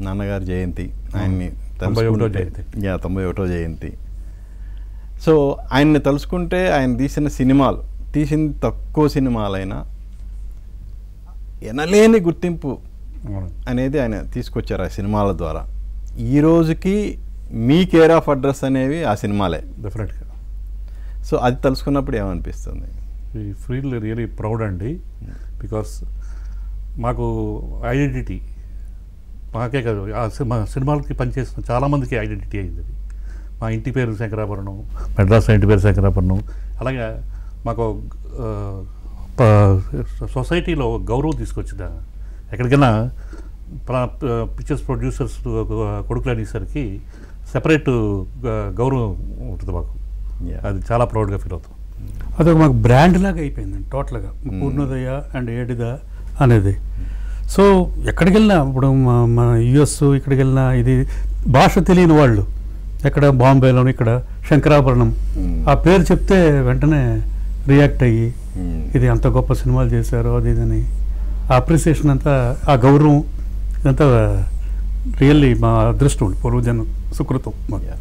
నాన్నగారి జయంతి, ఆయన్ని 91వ జయంతి. సో ఆయన్ని తలుచుకుంటే ఆయన తీసింది తక్కువ సినిమాలైనా ఎనలేని గుర్తింపు అనేది ఆయన తీసుకొచ్చారు ఆ సినిమాల ద్వారా. ఈ రోజుకి మీ కేర్ ఆఫ్ అడ్రస్ అనేవి ఆ సినిమాలే డెఫినెట్గా. సో అది తలుచుకున్నప్పుడు ఏమనిపిస్తుంది? ఈ ఫీల్ రియలీ ప్రౌడ్ అండి, బికాస్ మాకు ఐడెంటిటీ, మాకే కాదు ఆ సినిమాలకి పనిచేసిన చాలామందికి ఐడెంటిటీ అయింది అది. మా ఇంటి పేరు శంకరాభరణం, మెడ్రాస్ ఇంటి పేరు శంకరాభరణం. అలాగే మాకు సొసైటీలో గౌరవం తీసుకొచ్చింది. ఎక్కడికైనా పిక్చర్స్ ప్రొడ్యూసర్స్ కొడుకులు అనేసరికి సెపరేట్ గౌరవం ఉంటుంది మాకు. అది చాలా ప్రౌడ్గా ఫీల్ అవుతాం. అదొక మాకు బ్రాండ్ లాగా అయిపోయిందండి టోటల్గా, పూర్ణోదయ అండ్ ఏడిద అనేది. సో ఎక్కడికి వెళ్ళినా ఇప్పుడు మన యుఎస్ ఇక్కడికి వెళ్ళినా ఇది భాష తెలియని వాళ్ళు, ఎక్కడ బాంబేలో ఇక్కడ శంకరాభరణం ఆ పేరు చెప్తే వెంటనే రియాక్ట్ అయ్యి ఇది అంత గొప్ప సినిమాలు చేశారు అది ఇదని అప్రిసియేషన్ అంతా, ఆ గౌరవం ఇదంతా రియల్లీ మా అదృష్టం, పూర్వజన్మ సుకృతం మాకు.